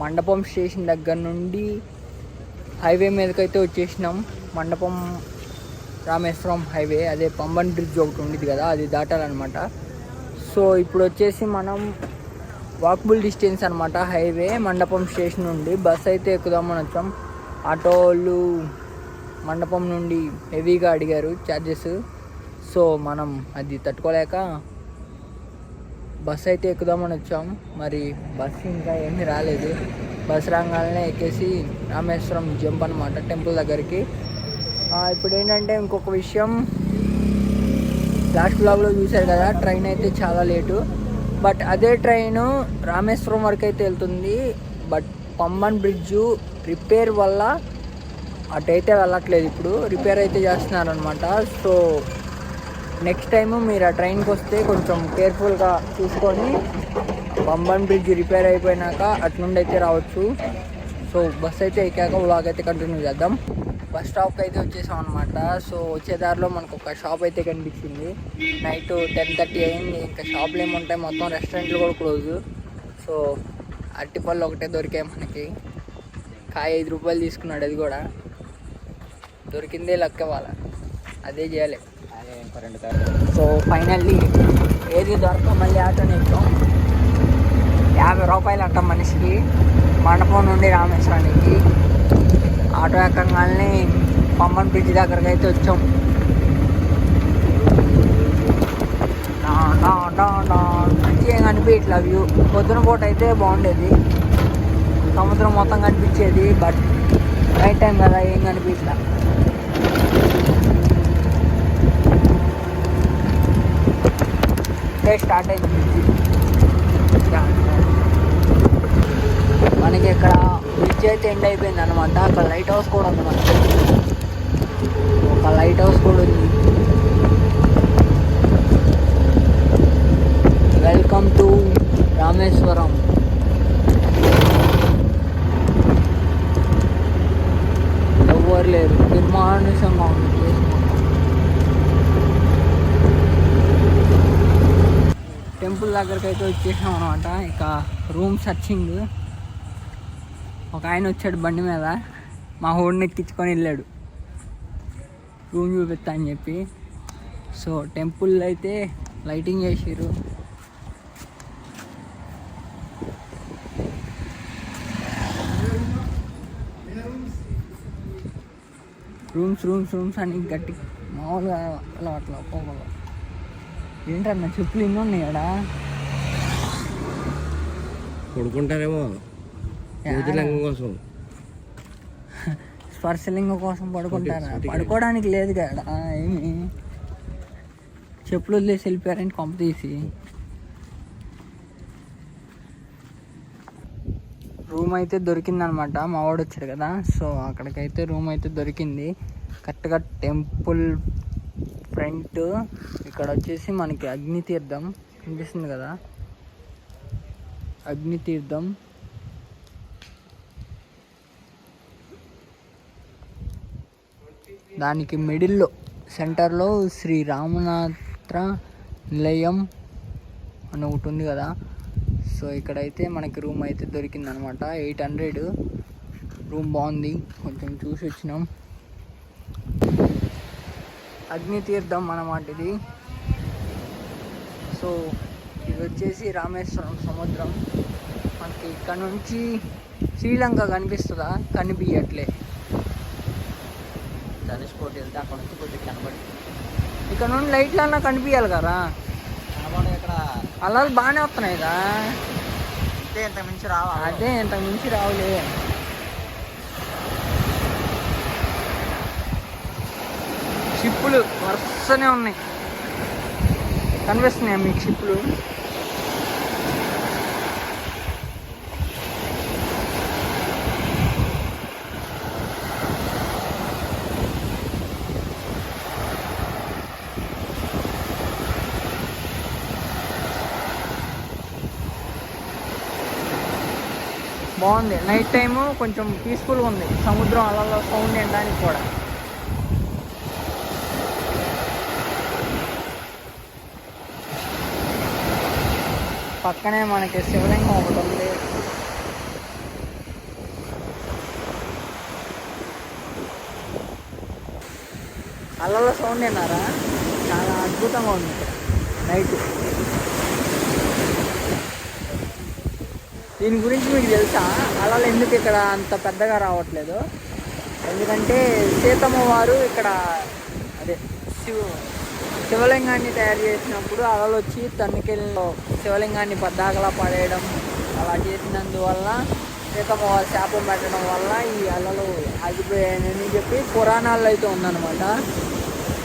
మండపం స్టేషన్ దగ్గర నుండి హైవే మీదకైతే వచ్చేసినాం. మండపం రామేశ్వరం హైవే, అదే పంబన్ బ్రిడ్జ్ ఒకటి ఉండేది కదా, అది దాటాలన్నమాట. సో ఇప్పుడు వచ్చేసి మనం వాకబుల్ డిస్టెన్స్ అనమాట హైవే మండపం స్టేషన్ నుండి. బస్ అయితే ఎక్కుదామని వచ్చాం. ఆటో వాళ్ళు మండపం నుండి హెవీగా అడిగారు ఛార్జెస్. సో మనం అది తట్టుకోలేక బస్ అయితే ఎక్కుదామని వచ్చాం. మరి బస్సు ఇంకా ఏమీ రాలేదు. బస్ రాగానే ఎక్కేసి రామేశ్వరం జంప్ అనమాట టెంపుల్ దగ్గరికి. ఇప్పుడు ఏంటంటే ఇంకొక విషయం, లాస్ట్ బ్లాగ్లో చూశారు కదా, ట్రైన్ అయితే చాలా లేటు. బట్ అదే ట్రైన్ రామేశ్వరం వరకు అయితే వెళ్తుంది. బట్ పంబన్ బ్రిడ్జు రిపేర్ వల్ల అటైతే వెళ్ళట్లేదు. ఇప్పుడు రిపేర్ అయితే చేస్తున్నారు అనమాట. సో నెక్స్ట్ టైం మీరు ఆ ట్రైన్కి వస్తే కొంచెం కేర్ఫుల్గా చూసుకొని, పంబన్ బ్రిడ్జ్ రిపేర్ అయిపోయినాక అటు నుండి అయితే రావచ్చు. సో బస్ అయితే ఎక్కాక వ్లాగ్ అయితే కంటిన్యూ చేద్దాం. బస్ స్టాప్కి అయితే వచ్చేసాం అనమాట. సో వచ్చేదారిలో మనకు ఒక షాప్ అయితే కనిపించింది. నైట్ 10:30 అయింది. ఇంకా షాపులు ఏముంటాయి, మొత్తం రెస్టారెంట్లు కూడా క్లోజ్. సో అరటిపళ్ళు ఒకటే దొరికాయి మనకి. కాయ 5 రూపాయలు తీసుకున్నాడు, అది కూడా దొరికిందే లెక్క వాళ్ళ, అదే చేయాలి. సో ఫైనల్లీ ఏది దొరక మళ్ళీ ఆటోని ఎక్కాం. 50 రూపాయలు అంట మనిషికి మండపం నుండి రామేశ్వరానికి. ఆటో ఎక్కగానే పంబన్ బ్రిడ్జ్ దగ్గరకు అయితే వచ్చాం. బ్రిడ్జ్ ఏం కనిపించట్లా వ్యూ. పొద్దున పూట అయితే బాగుండేది, సముద్రం మొత్తం కనిపించేది. బట్ నైట్ టైం కదా, ఏం కనిపించట్లా. స్టార్ట్ అయింది మనకి. ఇక్కడ బ్రిడ్జ్ అయితే ఎండ్ అయిపోయింది అనమాట. అక్కడ లైట్ హౌస్ కూడా ఉంది మనకి, ఒక లైట్ హౌస్ కూడా ఉంది. Welcome to Rameswaram. ఎవరు లేరు, నిర్మానుషంగా ఉంది. టెంపుల్ దగ్గరికి అయితే వచ్చేసాం అనమాట. ఇక రూమ్ సర్చింగ్. ఒక ఆయన వచ్చాడు బండి మీద, మా హోడ్ని ఎక్కించుకొని వెళ్ళాడు రూమ్ చూపిస్తా అని చెప్పి. సో టెంపుల్ అయితే లైటింగ్ చేసిర్రు. రూమ్స్ అని గట్టి మామూలుగా అట్లా పోగల. ఏంటన్నా చెప్పులు ఇన్ని ఉన్నాయి ఇక్కడ. పడుకుంటారేమో కోసం, స్పర్శలింగం కోసం పడుకుంటారా? పడుకోవడానికి లేదు కదా ఏమి. చెప్పులు వదిలేసి వెళ్ళిపోయారంటే కొంప తీసి. రూమ్ అయితే దొరికిందనమాట, మా వాడు వచ్చాడు కదా. సో అక్కడికైతే రూమ్ అయితే దొరికింది కరెక్ట్గా టెంపుల్ ఫ్రంట్. ఇక్కడ వచ్చేసి మనకి అగ్నితీర్థం కనిపిస్తుంది కదా, అగ్నితీర్థం. దానికి మిడిల్లో సెంటర్లో శ్రీ రామనాథ నిలయం అని ఒకటి ఉంది కదా. సో ఇక్కడైతే మనకి రూమ్ అయితే దొరికింది అనమాట. 800 రూమ్ బాగుంది, కొంచెం చూసి వచ్చినాం. అగ్నితీర్థం అన్నమాట ఇది. సో ఇది వచ్చేసి రామేశ్వరం సముద్రం. మనకి ఇక్కడ నుంచి శ్రీలంక కనిపిస్తుందా? కనిపించట్లే. ధనుష్కోటి వెళ్తే అక్కడ నుంచి కొద్దిగా కనబడి, ఇక్కడ నుండి లైట్లు అన్నా కనిపించాలి కదా. ఇక్కడ అలా బాగానే వస్తున్నాయి కదా, ఇంత మించి రావా? అదే ఇంత మించి రావులే. షిప్పులు వరుసనే ఉన్నాయి, కనిపిస్తున్నాయి మీకు షిప్పులు. బాగుంది, నైట్ టైము కొంచెం పీస్ఫుల్గా ఉంది. సముద్రం అలలో సౌండ్ వినడానికి కూడా. పక్కనే మనకి శివలింగం ఒకటి ఉంది. అలల సౌండ్ విన్నారా? చాలా అద్భుతంగా ఉంది ఇక్కడ నైట్. దీని గురించి మీకు తెలుసా? అలలు ఎందుకు ఇక్కడ అంత పెద్దగా రావట్లేదు? ఎందుకంటే సీతమ్మ వారు ఇక్కడ అదే శివలింగాన్ని తయారు చేసినప్పుడు అలలు వచ్చి తన్నికెళ్ళలో శివలింగాన్ని పద్దాకలా పడేయడం అలా చేసినందువల్ల సీతమ్మ వారు శాపం పెట్టడం వల్ల ఈ అలలు ఆగిపోయాయని చెప్పి పురాణాల్లో అయితే ఉందన్నమాట.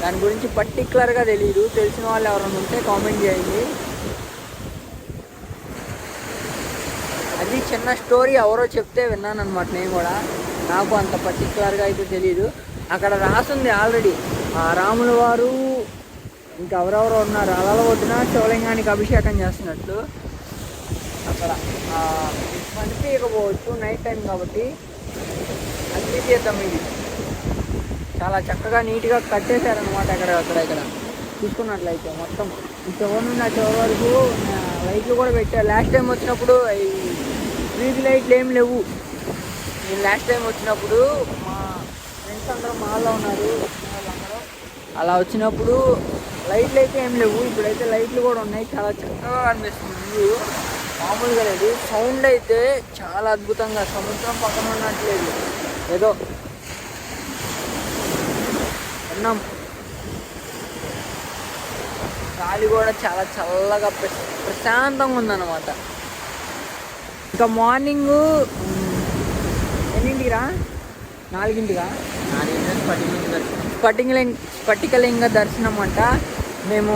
దాని గురించి పర్టికులర్గా తెలియదు. తెలిసిన వాళ్ళు ఎవరైనా ఉంటే కామెంట్ చేయండి. అది చిన్న స్టోరీ ఎవరో చెప్తే విన్నాను అనమాట. నేను కూడా నాకు అంత పర్టికులర్గా అయితే తెలియదు. అక్కడ రాసుంది ఆల్రెడీ రాముల వారు ఇంకా ఎవరెవరో ఉన్నారు అలల ఒడ్డున శివలింగానికి అభిషేకం చేస్తున్నట్లు. అక్కడ కనిపించకపోవచ్చు నైట్ టైం కాబట్టి. అది చేద్దాం. ఇది చాలా చక్కగా నీట్గా కట్టేశారనమాట. ఇక్కడ చూసుకున్నట్లయితే మొత్తం ఈ చివరి నుండి ఆ చివరి వరకు లైట్లు కూడా పెట్టారు. లాస్ట్ టైం వచ్చినప్పుడు ఈ వీధి లైట్లు ఏం లేవు. నేను లాస్ట్ టైం వచ్చినప్పుడు మా ఫ్రెండ్స్ అందరూ మాల్లో ఉన్నారు, వాళ్ళందరూ అలా వచ్చినప్పుడు లైట్లు అయితే ఏం లేవు. ఇప్పుడైతే లైట్లు కూడా ఉన్నాయి. చాలా చక్కగా అనిపిస్తుంది వ్యూ. మామూలుగా లేదు. సౌండ్ అయితే చాలా అద్భుతంగా సముద్రం పక్కన ఉన్నట్లేదు. ఏదో విన్నాం. గాలి కూడా చాలా చల్లగా ప్రశాంతంగా ఉందన్నమాట. ఇంకా మార్నింగ్ ఎన్నింటికిరా? 4ంటిగా స్ఫటికలింగ దర్శనం అంట. మేము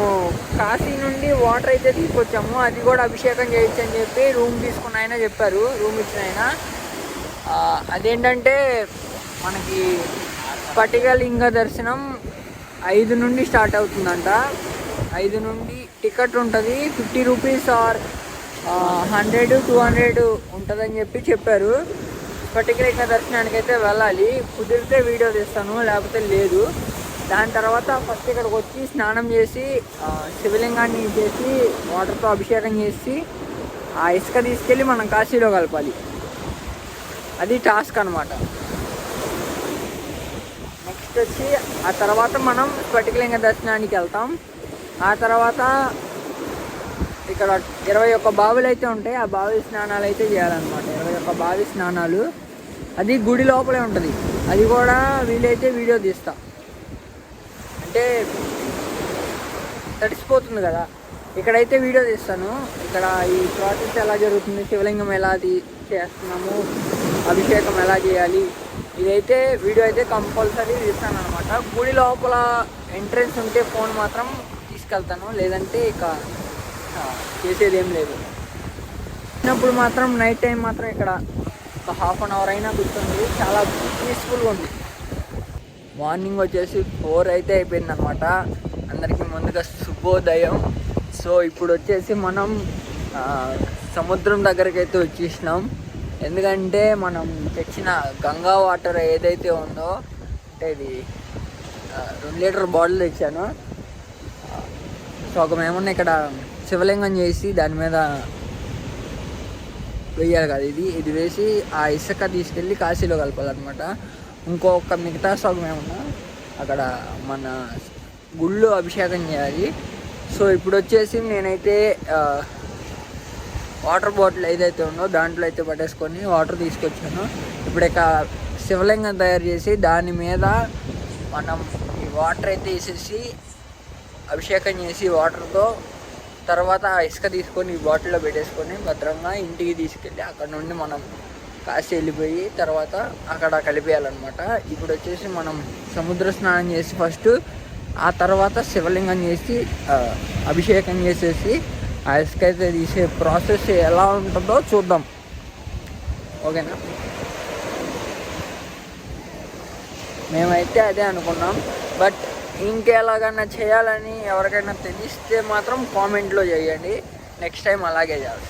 కాశీ నుండి వాటర్ అయితే తీసుకొచ్చాము. అది కూడా అభిషేకం చేయొచ్చు అని చెప్పి రూమ్ తీసుకున్న ఆయన చెప్పారు. రూమ్ ఇచ్చిన ఆయన అదేంటంటే మనకి స్ఫటికలింగ దర్శనం 5 నుండి స్టార్ట్ అవుతుందంట. 5 నుండి టికెట్ ఉంటుంది. 50 రూపీస్ ఆర్ 100, 200 ఉంటుందని చెప్పారు. స్ఫటికలింగ దర్శనానికి అయితే వెళ్ళాలి. కుదిరితే వీడియో తీస్తాను, లేకపోతే లేదు. దాని తర్వాత ఫస్ట్ ఇక్కడికి వచ్చి స్నానం చేసి శివలింగాన్ని చేసి వాటర్తో అభిషేకం చేసి ఆ ఇసుక తీసుకెళ్ళి మనం కాశీలో కలపాలి. అది టాస్క్ అనమాట. నెక్స్ట్ వచ్చి ఆ తర్వాత మనం స్ఫటికలింగ దర్శనానికి వెళ్తాం. ఆ తర్వాత ఇక్కడ 21 బావులు అయితే ఉంటాయి. ఆ బావి స్నానాలు అయితే చేయాలన్నమాట. 21 బావి స్నానాలు. అది గుడి లోపలే ఉంటుంది. అది కూడా వీలైతే వీడియో తీస్తా. అంటే తడిసిపోతుంది కదా, ఇక్కడైతే వీడియో తీస్తాను. ఇక్కడ ఈ ప్రాసెస్ ఎలా జరుగుతుంది, శివలింగం ఎలా చేస్తున్నాము, అభిషేకం ఎలా చేయాలి, ఇదైతే వీడియో అయితే కంపల్సరీ తీస్తాను అనమాట. గుడి లోపల ఎంట్రెన్స్ ఉంటే ఫోన్ మాత్రం తీసుకెళ్తాను, లేదంటే ఇక చేసేది ఏం లేదు. చిన్నప్పుడు మాత్రం నైట్ టైం మాత్రం ఇక్కడ ఒక ½ అన్ అవర్ అయినా కూర్చోండి. చాలా పీస్ఫుల్గా ఉంది. మార్నింగ్ వచ్చేసి 4 అయితే అయిపోయింది అనమాట. అందరికీ ముందుగా శుభోదయం. సో ఇప్పుడు వచ్చేసి మనం సముద్రం దగ్గరికి అయితే వచ్చేసినాం. ఎందుకంటే మనం తెచ్చిన గంగా వాటర్ ఏదైతే ఉందో, అంటే ఇది 2 లీటర్ బాటిల్ తెచ్చాను. సో ఒక మేమున్న ఇక్కడ శివలింగం చేసి దాని మీద వేయాలి కదా, ఇది వేసి ఆ ఇసుక తీసుకెళ్ళి కాశీలో కలపాలన్నమాట. ఇంకొక మిగతా సగం ఏమన్నా అక్కడ మన గుళ్ళు అభిషేకం చేయాలి. సో ఇప్పుడు వచ్చేసి నేనైతే వాటర్ బాటిల్ ఏదైతే ఉందో దాంట్లో అయితే పట్టేసుకొని వాటర్ తీసుకొచ్చాను. ఇప్పుడు ఇక శివలింగం తయారు చేసి దాని మీద మనం ఈ వాటర్ అయితే వేసేసి అభిషేకం చేసి వాటర్తో తర్వాత ఆ ఇసుక తీసుకొని ఈ బాటిల్లో పెట్టేసుకొని భద్రంగా ఇంటికి తీసుకెళ్ళి అక్కడ నుండి మనం కాశీ వెళ్ళిపోయి తర్వాత అక్కడ కలిపేయాలన్నమాట. ఇప్పుడు వచ్చేసి మనం సముద్ర స్నానం చేసి ఫస్ట్, ఆ తర్వాత శివలింగం చేసి అభిషేకం చేసేసి ఆ ఇసుక అయితే తీసే ప్రాసెస్ ఎలా ఉంటుందో చూద్దాం. ఓకేనా? మేమైతే అదే అనుకున్నాం. బట్ ఇంకెలాగన్నా చేయాలని ఎవరికైనా తెలిస్తే మాత్రం కామెంట్లో చేయండి. నెక్స్ట్ టైం అలాగే చేయాలి.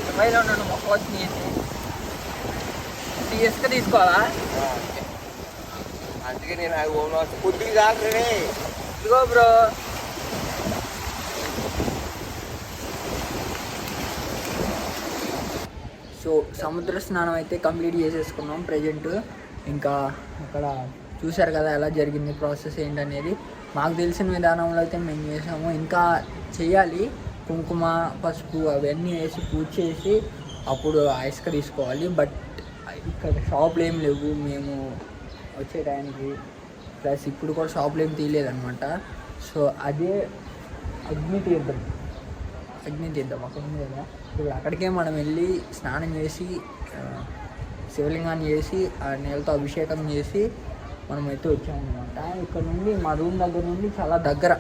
మొబైల్లో నన్ను మొక్క వచ్చినాయి. ఇసుక తీసుకోవాలా? అందుకే నేను కొద్దిగా కాదు ఇదిగో బ్రో. సో సముద్ర స్నానం అయితే కంప్లీట్ చేసేసుకున్నాం ప్రజెంట్. ఇంకా అక్కడ చూశారు కదా ఎలా జరిగింది ప్రాసెస్ ఏంటనేది. మాకు తెలిసిన విధానంలో అయితే మేము చేసాము. ఇంకా చేయాలి, కుంకుమ పసుపు అవన్నీ వేసి పూజ చేసి అప్పుడు ఇసుక తీసుకోవాలి. బట్ ఇక్కడ షాపులు ఏం లేవు మేము వచ్చే టైంకి, ప్లస్ ఇప్పుడు కూడా షాపులు ఏం తీయలేదన్నమాట. సో అదే అగ్ని తీర్థం అక్కడ ఉంది కదా, ఇప్పుడు అక్కడికే మనం వెళ్ళి స్నానం చేసి శివలింగాన్ని చేసి ఆ నీళ్ళతో అభిషేకం చేసి మనమైతే వచ్చామన్నమాట. ఇక్కడ నుండి మా రూమ్ దగ్గర నుండి చాలా దగ్గర,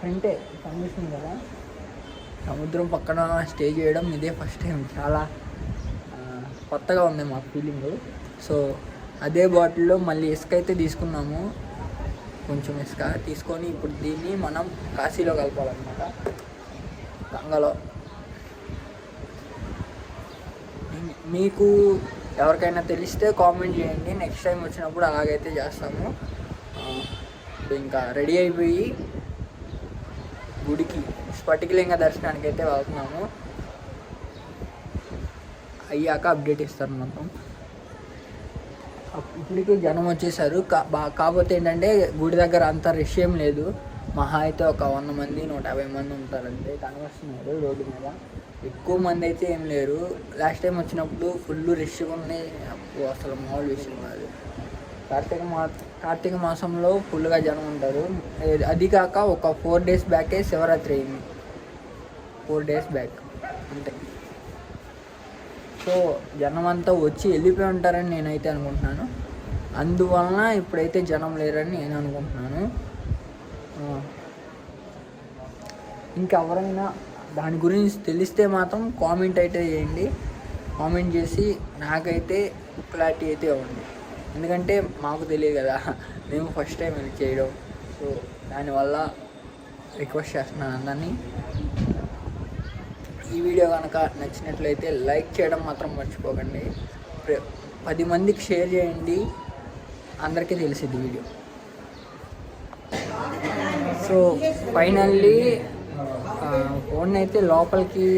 అంటే కనిపిస్తుంది కదా సముద్రం పక్కన స్టే చేయడం ఇదే ఫస్ట్ టైం. చాలా కొత్తగా ఉంది మా ఫీలింగ్. సో అదే బాటిల్లో మళ్ళీ ఇసుక అయితే తీసుకున్నాము, కొంచెం ఇసుక తీసుకొని ఇప్పుడు దీన్ని మనం కాశీలో కలపాలన్నమాట, గంగలో. మీకు ఎవరికైనా తెలిస్తే కామెంట్ చేయండి, నెక్స్ట్ టైం వచ్చినప్పుడు అలాగైతే చేస్తాము. ఇంకా రెడీ అయిపోయి గుడికి స్ఫటికలింగ దర్శనానికి అయితే వెళ్తున్నాము. అయ్యాక అప్డేట్ ఇస్తారు మొత్తం. ఇప్పటికీ జనం వచ్చేసారు. కాకపోతే ఏంటంటే గుడి దగ్గర అంత రష్ ఏం లేదు, మహా అయితే ఒక 100 మంది 150 మంది ఉంటారంటే కనిపిస్తున్నారు రోడ్డు మీద. ఎక్కువ మంది అయితే ఏం లేరు. లాస్ట్ టైం వచ్చినప్పుడు ఫుల్ రష్గా ఉన్నాయి, అసలు మామూలు విషయం కాదు. కార్తీక మాసంలో ఫుల్గా జనం ఉంటారు. అది కాక ఒక 4 days బ్యాకే శివరాత్రి అయింది, 4 days బ్యాక్ అంతే. సో జనం అంతా వచ్చి వెళ్ళిపోయి ఉంటారని నేనైతే అనుకుంటున్నాను. అందువలన ఇప్పుడైతే జనం లేరని నేను అనుకుంటున్నాను. ఇంకెవరైనా దాని గురించి తెలిస్తే మాత్రం కామెంట్ అయితే చేయండి. కామెంట్ చేసి నాకైతే క్లారిటీ అయితే ఇవ్వండి, ఎందుకంటే మాకు తెలియదు కదా, మేము ఫస్ట్ టైం ఇది చేయడం. సో దానివల్ల రిక్వెస్ట్ చేస్తున్నాను అందరినీ. ఈ వీడియో కనుక నచ్చినట్లయితే లైక్ చేయడం మాత్రం మర్చిపోకండి. 10 మందికి షేర్ చేయండి, అందరికీ తెలిసింది వీడియో. సో ఫైనల్లీ ఫోన్ అయితే లోపలికి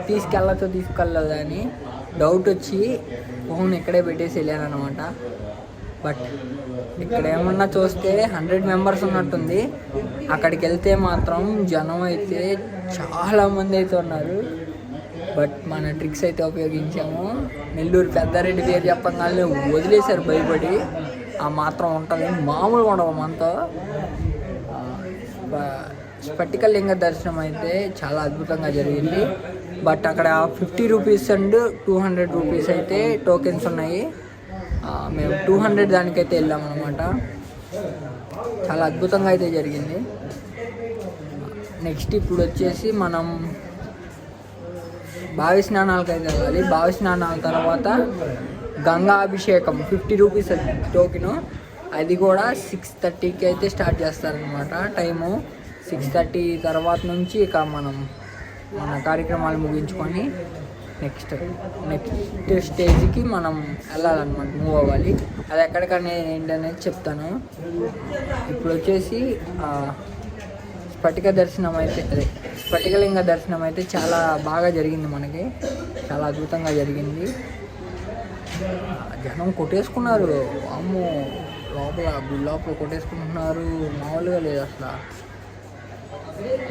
తీసుకెళ్ళదని డౌట్ వచ్చి ఫోన్ ఇక్కడే పెట్టేసి వెళ్ళాను అనమాట. బట్ ఇక్కడ ఏమన్నా చూస్తే 100 మెంబర్స్ ఉన్నట్టుంది. అక్కడికి వెళ్తే మాత్రం జనం అయితే చాలామంది అయితే ఉన్నారు. బట్ మన ట్రిక్స్ అయితే ఉపయోగించాము. నెల్లూరు పెద్దారెడ్డి పేరు చెప్పగానే వదిలేశారు భయపడి. ఆ మాత్రం ఉంటుంది, మామూలుగా ఉండవు మనతో. స్ఫటికలింగ దర్శనం అయితే చాలా అద్భుతంగా జరిగింది. బట్ అక్కడ 50 రూపీస్ అండ్ 200 రూపీస్ అయితే టోకెన్స్ ఉన్నాయి. మేము 200 దానికైతే వెళ్ళామన్నమాట. చాలా అద్భుతంగా అయితే జరిగింది. నెక్స్ట్ ఇప్పుడు వచ్చేసి మనం బావి స్నానాలకు అయితే వెళ్ళాలి. బావి స్నానాల తర్వాత గంగా అభిషేకం 50 రూపీస్ టోకెను. అది కూడా 6:30కి అయితే స్టార్ట్ చేస్తారనమాట టైము. 6:30 తర్వాత నుంచి ఇక మన కార్యక్రమాలు ముగించుకొని నెక్స్ట్ స్టేజ్కి మనం వెళ్ళాలన్నమాట, మూవ్ అవ్వాలి. అది ఎక్కడికనే ఏంటనేది చెప్తాను. ఇప్పుడు వచ్చేసి స్ఫటికలింగ దర్శనం అయితే చాలా బాగా జరిగింది, మనకి చాలా అద్భుతంగా జరిగింది. జనం కొట్టేసుకున్నారు, అమ్మో గుడి లోపల కొట్టేసుకుంటున్నారు, మామూలుగా లేదు అసలు.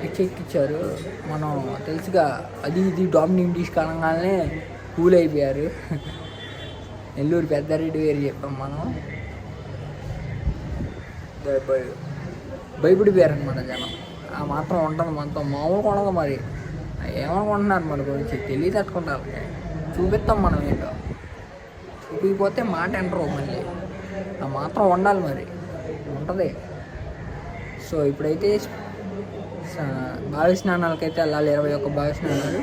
ఎక్కిచ్చారు. మనం తెలుసుగా అది ఇది డామినింగ్ డిష్ కనగానే కూల్ అయిపోయారు. నెల్లూరు పెద్దారెడ్డి వేరు చెప్పాం మనం, భయపడిపోయారు అనమాట జనం. ఆ మాత్రం ఉంటుంది మనతో, మామూలుగా ఉండదు. మరి ఏమనుకుంటున్నారు మన గురించి తెలియ తట్టుకుంటారు. చూపిస్తాం మనం ఏంటో, చూపిపోతే మాట అంటారు మళ్ళీ. ఆ మాత్రం ఉండాలి, మరి ఉంటుంది. సో ఇప్పుడైతే బావి స్నానాలకైతే వెళ్ళాలి. 21 బావి స్నానాలు.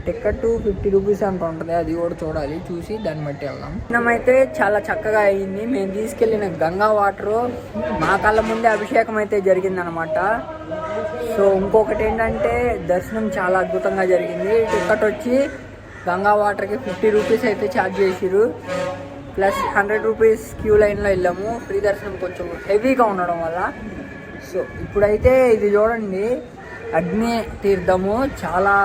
టికెట్ 50 రూపీస్ అంత ఉంటుంది, అది కూడా చూడాలి, చూసి దాన్ని బట్టి వెళ్దాం. స్నానమైతే చాలా చక్కగా అయింది. మేము తీసుకెళ్ళిన గంగా వాటరు మా కళ్ళ ముందే అభిషేకం అయితే జరిగిందనమాట. సో ఇంకొకటి ఏంటంటే దర్శనం చాలా అద్భుతంగా జరిగింది. టికెట్ వచ్చి గంగా వాటర్కి 50 రూపీస్ అయితే ఛార్జ్ చేసిరు. ప్లస్ 100 రూపీస్ క్యూ లైన్లో వెళ్ళాము. ఫ్రీ దర్శనం కొంచెం హెవీగా ఉండడం వల్ల. సో ఇప్పుడైతే ఇది చూడండి, అగ్ని తీర్థము, చాలా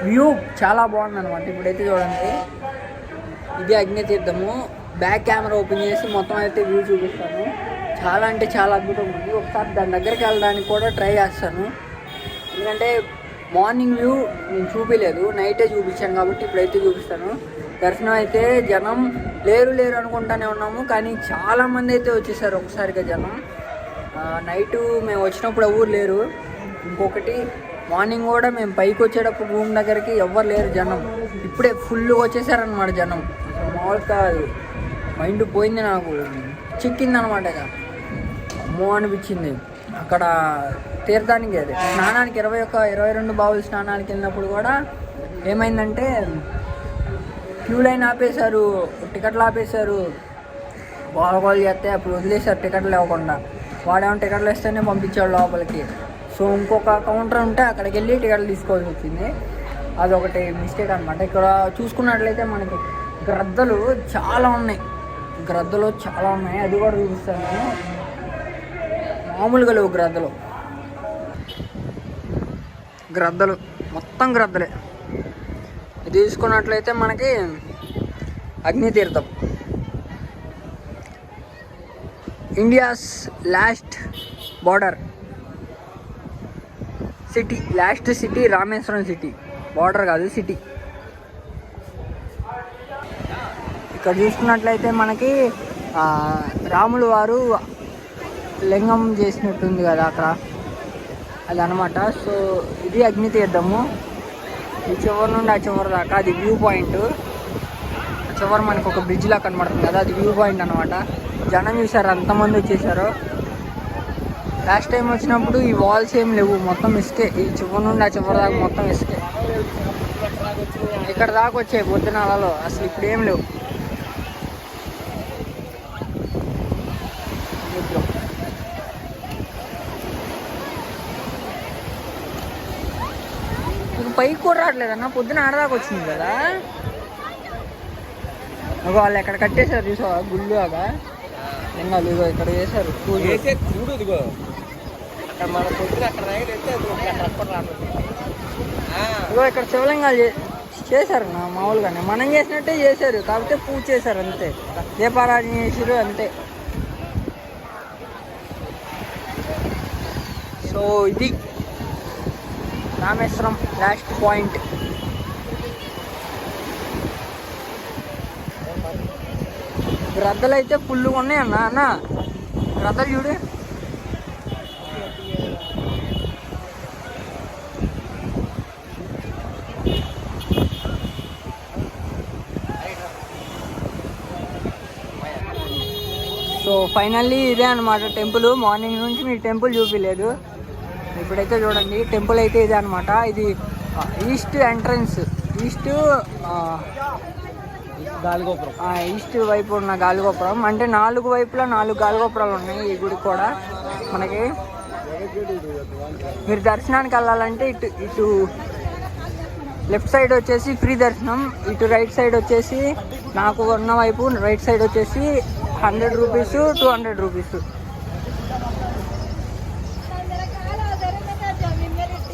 వ్యూ చాలా బాగుందన్నమాట. ఇప్పుడైతే చూడండి, ఇది అగ్ని తీర్థము. బ్యాక్ కెమెరా ఓపెన్ చేసి మొత్తం అయితే వ్యూ చూపిస్తాను. చాలా అంటే చాలా అద్భుతంగా ఉంది. ఒకసారి దాని దగ్గరికి వెళ్ళడానికి కూడా ట్రై చేస్తాను, ఎందుకంటే మార్నింగ్ వ్యూ నేను చూపించలేదు, నైటే చూపించాను కాబట్టి ఇప్పుడైతే చూపిస్తాను. దర్శనం అయితే జనం లేరు అనుకుంటానే ఉన్నాము, కానీ చాలామంది అయితే వచ్చేసారు ఒకసారిగా జనం. నైటు మేము వచ్చినప్పుడు ఎవరు లేరు. ఇంకొకటి, మార్నింగ్ కూడా మేము పైకి వచ్చేటప్పుడు రూమ్ దగ్గరికి ఎవ్వరు లేరు జనం. ఇప్పుడే ఫుల్గా వచ్చేసారనమాట జనం. మామూలు కాదు, మైండ్ పోయింది, నాకు చిక్కింది అనమాట. ఇక అమ్మో అనిపించింది. అక్కడ తీర్థానికి, అదే స్నానానికి 22 బావులు స్నానానికి వెళ్ళినప్పుడు కూడా ఏమైందంటే క్యూ లైన్ ఆపేశారు, టికెట్లు ఆపేశారు, గోల చేస్తే అప్పుడు వదిలేశారు టికెట్లు లేకుండా. వాడేమో టికెట్లు వేస్తేనే పంపించాడు లోపలికి. సో ఇంకొక కౌంటర్ ఉంటే అక్కడికి వెళ్ళి టికెట్లు తీసుకోవాల్సి వచ్చింది. అదొకటి మిస్టేక్ అనమాట. ఇక్కడ చూసుకున్నట్లయితే మనకి గ్రద్దలు చాలా ఉన్నాయి, అది కూడా చూపిస్తాను. మామూలుగా లేవు గ్రద్దలు మొత్తం గ్రద్దలే. ఇది చూసుకున్నట్లయితే మనకి Agnitheertham, India's last border city, last city Rameswaram city. Border కాదు, సిటీ. ఇక్కడ చూసుకున్నట్లయితే మనకి రాములు వారు లింగం చేసినట్టుంది కదా అక్కడ, అదనమాట. సో ఇది అగ్నితీర్థము. ఈ చివరి నుండి ఆ చివరి దాకా అది వ్యూ పాయింట్. ఆ చివరి మనకు ఒక బ్రిడ్జ్ లా కనబడుతుంది కదా, అది వ్యూ పాయింట్ అనమాట. జనం చూసారు అంతమంది వచ్చేసారు. లాస్ట్ టైం వచ్చినప్పుడు ఈ వాల్స్ ఏం లేవు, మొత్తం ఇసుకే. ఈ చివరి నుండి ఆ చివరి దాకా మొత్తం ఇసుకే. ఇక్కడ దాకా వచ్చాయి పొద్దునాలలో, అసలు ఇప్పుడు ఏం లేవు. పైకి కూడా రావట్లేదన్న, పొద్దున ఆడదాకా వచ్చింది కదా. వాళ్ళు ఎక్కడ కట్టేశారు చూసావా గుళ్ళు అగా లింగాలు, ఇగో ఇక్కడ చేశారు పూజ. ఇగో ఇక్కడ శివలింగాలు చేశారు నా మామూలుగానే, మనం చేసినట్టే చేశారు, కాకపోతే పూజ చేశారు అంతే, దీపారాధన చేసారు అంతే. సో ఇది రామేశ్వరం లాస్ట్ పాయింట్. గ్రద్దలు అయితే ఫుల్గా ఉన్నాయి అన్న గ్రద్దలు చూడు. సో ఫైనల్లీ ఇదే అనమాట టెంపుల్. మార్నింగ్ నుంచి మీకు టెంపుల్ చూపించలేదు, ఇప్పుడైతే చూడండి టెంపుల్ అయితే ఇదే అనమాట. ఇది ఈస్ట్ ఎంట్రన్స్, ఈస్ట్ గాలిగోపురం, ఈస్ట్ వైపు ఉన్న గాలిగోపురం. అంటే 4 వైపులా 4 గాలిగోపురాలు ఉన్నాయి ఈ గుడికి కూడా. మనకి మీరు దర్శనానికి వెళ్ళాలంటే ఇటు లెఫ్ట్ సైడ్ వచ్చేసి ఫ్రీ దర్శనం, ఇటు రైట్ సైడ్ వచ్చేసి నాకు ఉన్న వైపు రైట్ సైడ్ వచ్చేసి 100 రూపీస్ 200 రూపీస్.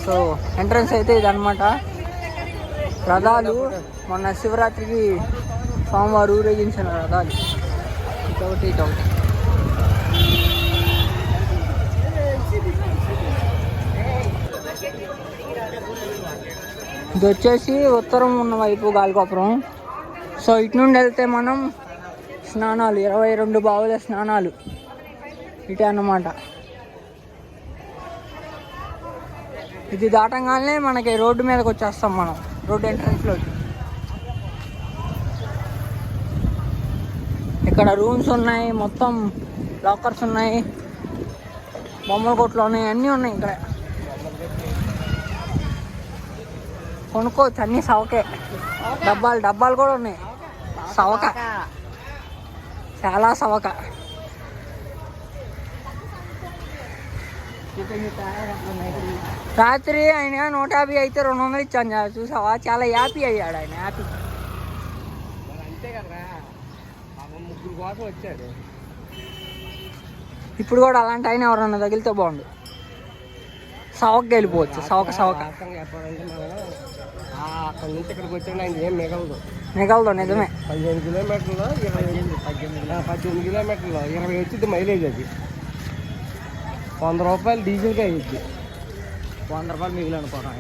సో ఎంట్రన్స్ అయితే ఇదన్నమాట. రథాలు మొన్న శివరాత్రికి స్వామివారు ఊరేగించిన రథాలు, ఇటొకటి. ఇది వచ్చేసి ఉత్తరం ఉన్న వైపు గాలిగోపురం. సో ఇటు నుండి వెళ్తే మనం స్నానాలు, 22 బావుల స్నానాలు ఇటే అన్నమాట. ఇది దాటంగానే మనకి రోడ్డు మీదకి వచ్చేస్తాం మనం, రోడ్డు ఎంట్రన్స్లోకి. ఇక్కడ రూమ్స్ ఉన్నాయి, మొత్తం లాకర్స్ ఉన్నాయి, బొమ్మల కొట్లు ఉన్నాయి, అన్నీ ఉన్నాయి ఇక్కడ. కొనుక్కోవచ్చు అన్నీ సవకే. డబ్బాలు కూడా ఉన్నాయి, సవక, చాలా సవక. రాత్రి ఆయన 150 అయితే 200 ఇచ్చాను చూసావా, చాలా హ్యాపీ అయ్యాడు ఆయన, హ్యాపీ. అంతే కదరా ముగ్గురు కోసం వచ్చాడు. ఇప్పుడు కూడా అలాంటి ఆయన ఎవరన్నా తగిలితే బాగుండు. సవక వెళ్ళిపోవచ్చు. సవక చెప్పాలంటే మనం అక్కడి నుంచి ఇక్కడికి వచ్చాడు ఆయన ఏం మిగలదు. నిజమే. 15 కిలోమీటర్లో 18 కిలోమీటర్లో 20 వచ్చింది మైలేజ్. అది 100 రూపాయలు డీజిల్గా అయ్యిద్ది. 100 రూపాయలు మిగిలి అనుకోవడం.